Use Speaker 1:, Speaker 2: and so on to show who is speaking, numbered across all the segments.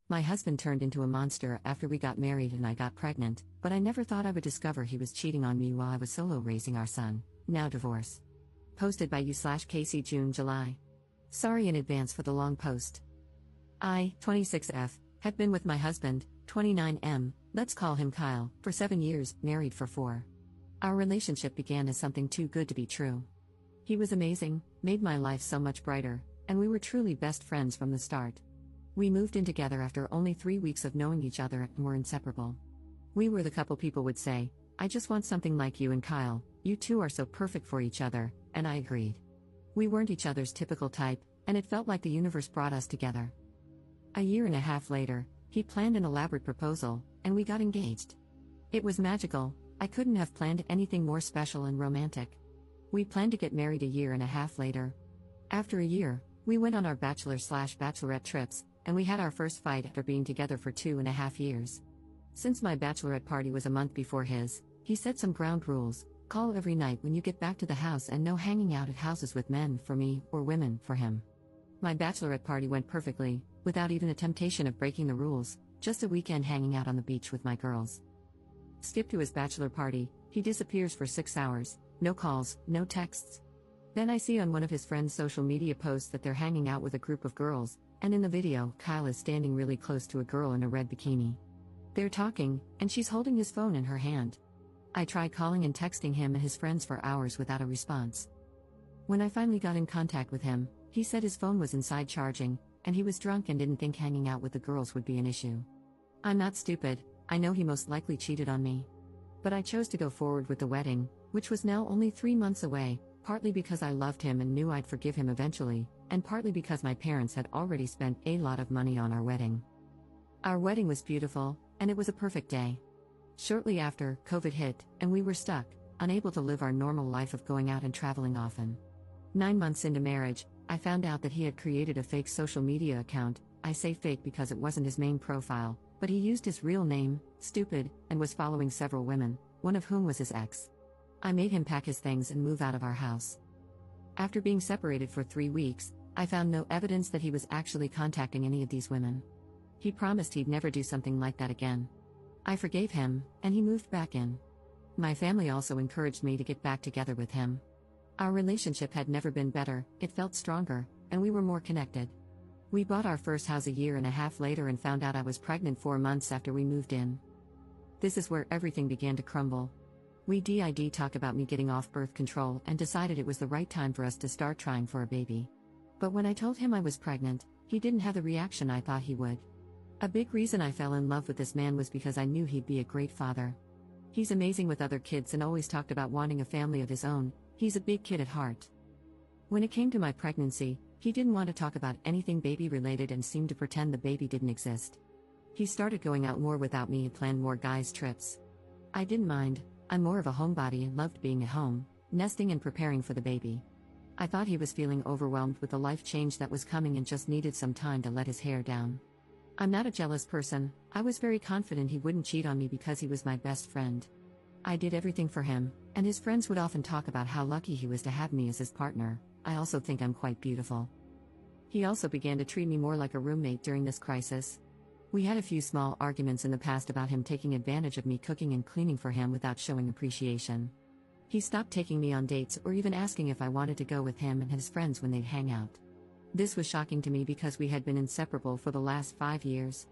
Speaker 1: My husband turned into a monster after we got married and I got pregnant, but I never thought I would discover he was cheating on me while I was solo raising our son. Now divorce. Posted by you/Casey June July. Sorry in advance for the long post. I, 26F, have been with my husband, 29M, let's call him Kyle, for 7 years, married for 4. Our relationship began as something too good to be true. He was amazing, made my life so much brighter, and we were truly best friends from the start. We moved in together after only 3 weeks of knowing each other and were inseparable. We were the couple people would say, I just want something like you and Kyle, you two are so perfect for each other, and I agreed. We weren't each other's typical type, and it felt like the universe brought us together. A year and a half later, he planned an elaborate proposal, and we got engaged. It was magical, I couldn't have planned anything more special and romantic. We planned to get married a year and a half later. After a year, we went on our bachelor/bachelorette trips, and we had our first fight after being together for 2.5 years. Since my bachelorette party was a month before his, he set some ground rules: call every night when you get back to the house and no hanging out at houses with men for me or women for him. My bachelorette party went perfectly, without even a temptation of breaking the rules, just a weekend hanging out on the beach with my girls. Skip to his bachelor party, he disappears for 6 hours, no calls, no texts. Then I see on one of his friends' social media posts that they're hanging out with a group of girls, and in the video, Kyle is standing really close to a girl in a red bikini. They're talking, and she's holding his phone in her hand. I tried calling and texting him and his friends for hours without a response. When I finally got in contact with him, he said his phone was inside charging, and he was drunk and didn't think hanging out with the girls would be an issue. I'm not stupid, I know he most likely cheated on me. But I chose to go forward with the wedding, which was now only 3 months away, partly because I loved him and knew I'd forgive him eventually, and partly because my parents had already spent a lot of money on our wedding. Our wedding was beautiful, and it was a perfect day. Shortly after, COVID hit, and we were stuck, unable to live our normal life of going out and traveling often. 9 months into marriage, I found out that he had created a fake social media account. I say fake because it wasn't his main profile, but he used his real name, Stupid, and was following several women, one of whom was his ex. I made him pack his things and move out of our house. After being separated for 3 weeks, I found no evidence that he was actually contacting any of these women. He promised he'd never do something like that again. I forgave him, and he moved back in. My family also encouraged me to get back together with him. Our relationship had never been better, it felt stronger, and we were more connected. We bought our first house a year and a half later and found out I was pregnant 4 months after we moved in. This is where everything began to crumble. We did talk about me getting off birth control and decided it was the right time for us to start trying for a baby. But when I told him I was pregnant, he didn't have the reaction I thought he would. A big reason I fell in love with this man was because I knew he'd be a great father. He's amazing with other kids and always talked about wanting a family of his own. He's a big kid at heart. When it came to my pregnancy, he didn't want to talk about anything baby related and seemed to pretend the baby didn't exist. He started going out more without me and planned more guys' trips. I didn't mind, I'm more of a homebody and loved being at home, nesting and preparing for the baby. I thought he was feeling overwhelmed with the life change that was coming and just needed some time to let his hair down. I'm not a jealous person, I was very confident he wouldn't cheat on me because he was my best friend. I did everything for him, and his friends would often talk about how lucky he was to have me as his partner. I also think I'm quite beautiful. He also began to treat me more like a roommate during this crisis. We had a few small arguments in the past about him taking advantage of me cooking and cleaning for him without showing appreciation. He stopped taking me on dates or even asking if I wanted to go with him and his friends when they'd hang out. This was shocking to me because we had been inseparable for the last 5 years.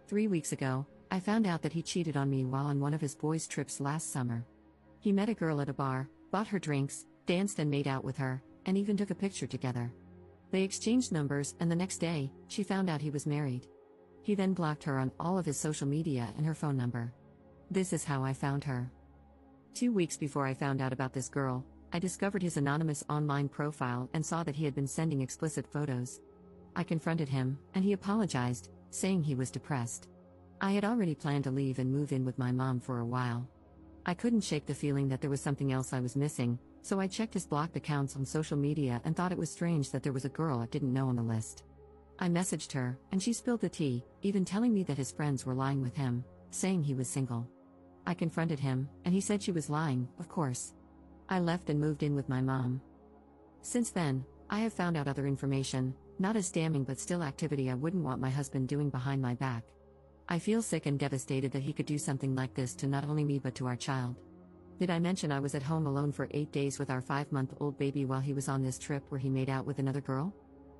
Speaker 1: 3 weeks ago, I found out that he cheated on me while on one of his boys' trips last summer. He met a girl at a bar, bought her drinks, danced and made out with her, and even took a picture together. They exchanged numbers, and the next day, she found out he was married. He then blocked her on all of his social media and her phone number. This is how I found her. 2 weeks before I found out about this girl, I discovered his anonymous online profile and saw that he had been sending explicit photos. I confronted him, and he apologized, saying he was depressed. I had already planned to leave and move in with my mom for a while. I couldn't shake the feeling that there was something else I was missing, so I checked his blocked accounts on social media and thought it was strange that there was a girl I didn't know on the list. I messaged her, and she spilled the tea, even telling me that his friends were lying with him, saying he was single. I confronted him, and he said she was lying, of course. I left and moved in with my mom. Since then, I have found out other information, Not as damning but still activity I wouldn't want my husband doing behind my back. I feel sick and devastated that he could do something like this to not only me but to our child. Did I mention I was at home alone for 8 days with our 5-month-old baby while he was on this trip where he made out with another girl?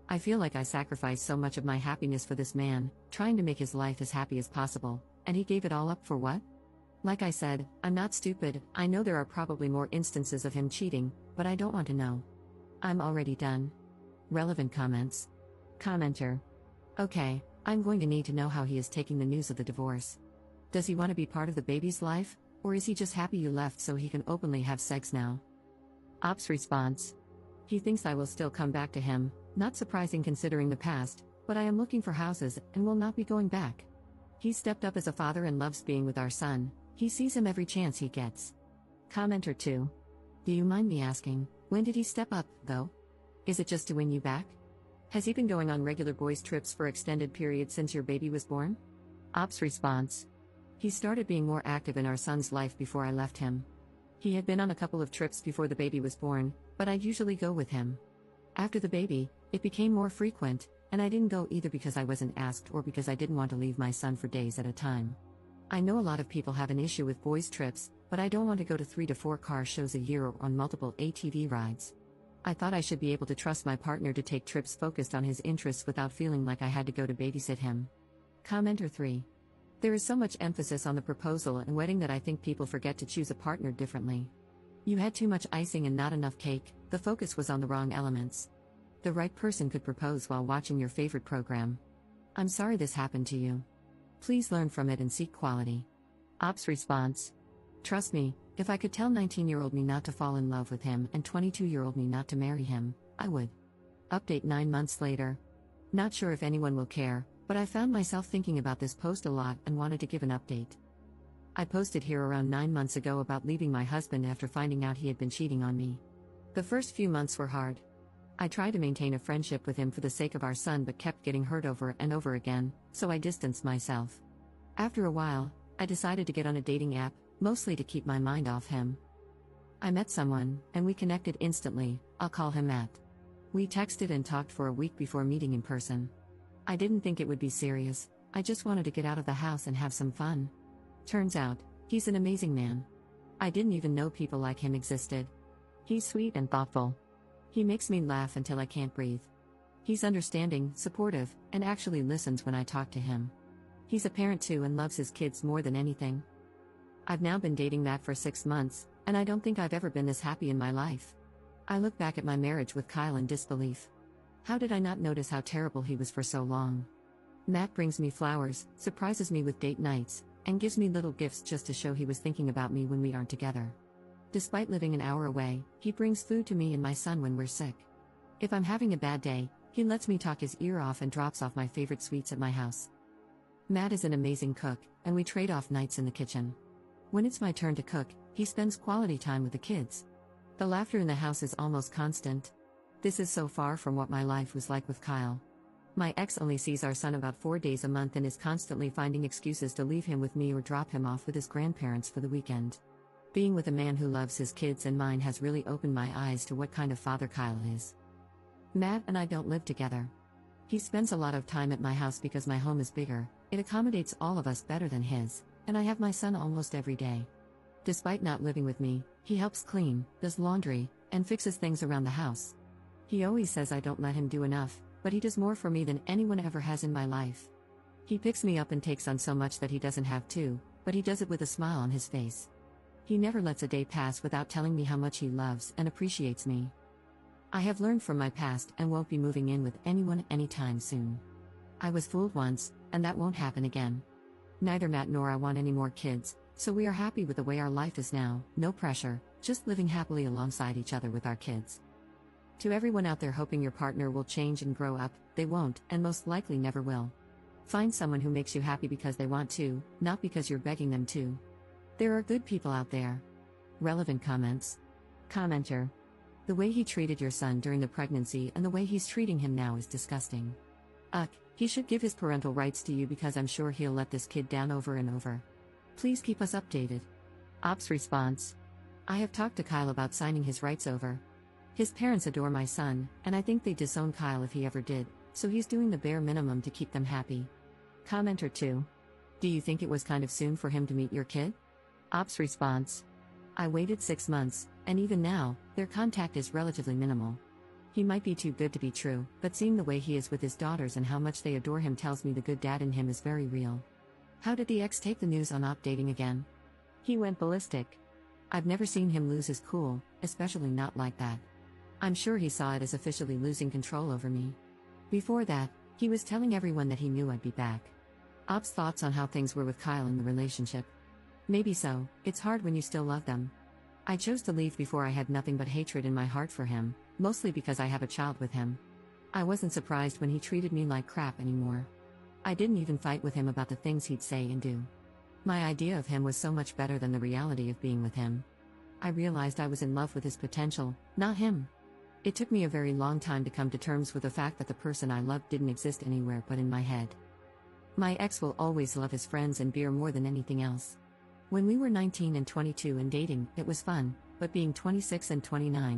Speaker 1: I feel like I sacrificed so much of my happiness for this man, trying to make his life as happy as possible, and he gave it all up for what? Like I said, I'm not stupid. I know there are probably more instances of him cheating, but I don't want to know. I'm already done. Relevant comments. Commenter. Okay, I'm going to need to know how he is taking the news of the divorce. Does he want to be part of the baby's life, or is he just happy you left so he can openly have sex now? Ops response. He thinks I will still come back to him, not surprising considering the past, but I am looking for houses and will not be going back. He stepped up as a father and loves being with our son. He sees him every chance he gets. Commenter 2. Do you mind me asking, when did he step up, though? Is it just to win you back? Has he been going on regular boys' trips for extended periods since your baby was born? Ops response. He started being more active in our son's life before I left him. He had been on a couple of trips before the baby was born, but I'd usually go with him. After the baby, it became more frequent, and I didn't go either because I wasn't asked or because I didn't want to leave my son for days at a time. I know a lot of people have an issue with boys' trips, but I don't want to go to 3 to 4 car shows a year or on multiple ATV rides. I thought I should be able to trust my partner to take trips focused on his interests without feeling like I had to go to babysit him. Commenter 3. There is so much emphasis on the proposal and wedding that I think people forget to choose a partner differently. You had too much icing and not enough cake. The focus was on the wrong elements. The right person could propose while watching your favorite program. I'm sorry this happened to you. Please learn from it and seek quality. Ops response. Trust me, if I could tell 19-year-old me not to fall in love with him and 22-year-old me not to marry him, I would. Update 9 months later. Not sure if anyone will care, but I found myself thinking about this post a lot and wanted to give an update. I posted here around 9 months ago about leaving my husband after finding out he had been cheating on me. The first few months were hard. I tried to maintain a friendship with him for the sake of our son but kept getting hurt over and over again, so I distanced myself. After a while, I decided to get on a dating app, mostly to keep my mind off him. I met someone, and we connected instantly. I'll call him Matt. We texted and talked for a week before meeting in person. I didn't think it would be serious, I just wanted to get out of the house and have some fun. Turns out, he's an amazing man. I didn't even know people like him existed. He's sweet and thoughtful. He makes me laugh until I can't breathe. He's understanding, supportive, and actually listens when I talk to him. He's a parent too and loves his kids more than anything. I've now been dating Matt for 6 months, and I don't think I've ever been this happy in my life. I look back at my marriage with Kyle in disbelief. How did I not notice how terrible he was for so long? Matt brings me flowers, surprises me with date nights, and gives me little gifts just to show he was thinking about me when we aren't together. Despite living an hour away, he brings food to me and my son when we're sick. If I'm having a bad day, he lets me talk his ear off and drops off my favorite sweets at my house. Matt is an amazing cook, and we trade off nights in the kitchen. When it's my turn to cook, he spends quality time with the kids. The laughter in the house is almost constant. This is so far from what my life was like with Kyle. My ex only sees our son about 4 days a month and is constantly finding excuses to leave him with me or drop him off with his grandparents for the weekend. Being with a man who loves his kids and mine has really opened my eyes to what kind of father Kyle is. Matt and I don't live together. He spends a lot of time at my house because my home is bigger, it accommodates all of us better than his, and I have my son almost every day. Despite not living with me, he helps clean, does laundry, and fixes things around the house. He always says I don't let him do enough, but he does more for me than anyone ever has in my life. He picks me up and takes on so much that he doesn't have to, but he does it with a smile on his face. He never lets a day pass without telling me how much he loves and appreciates me. I have learned from my past and won't be moving in with anyone anytime soon. I was fooled once, and that won't happen again. Neither Matt nor I want any more kids, so we are happy with the way our life is now, no pressure, just living happily alongside each other with our kids. To everyone out there hoping your partner will change and grow up, they won't, and most likely never will. Find someone who makes you happy because they want to, not because you're begging them to. There are good people out there. Relevant comments. Commenter. The way he treated your son during the pregnancy and the way he's treating him now is disgusting. He should give his parental rights to you because I'm sure he'll let this kid down over and over. Please keep us updated. Ops response. I have talked to Kyle about signing his rights over. His parents adore my son, and I think they'd disown Kyle if he ever did, So he's doing the bare minimum to keep them happy. Commenter 2. Do you think it was kind of soon for him to meet your kid? Ops response. I waited 6 months, and even now, their contact is relatively minimal. He might be too good to be true, but seeing the way he is with his daughters and how much they adore him tells me the good dad in him is very real. How did the ex take the news on Op dating again? He went ballistic. I've never seen him lose his cool, especially not like that. I'm sure he saw it as officially losing control over me. Before that, he was telling everyone that he knew I'd be back. Op's thoughts on how things were with Kyle in the relationship. Maybe so, it's hard when you still love them. I chose to leave before I had nothing but hatred in my heart for him, mostly because I have a child with him. I wasn't surprised when he treated me like crap anymore. I didn't even fight with him about the things he'd say and do. My idea of him was so much better than the reality of being with him. I realized I was in love with his potential, not him. It took me a very long time to come to terms with the fact that the person I loved didn't exist anywhere but in my head. My ex will always love his friends and beer more than anything else. When we were 19 and 22 and dating, it was fun, but being 26 and 29,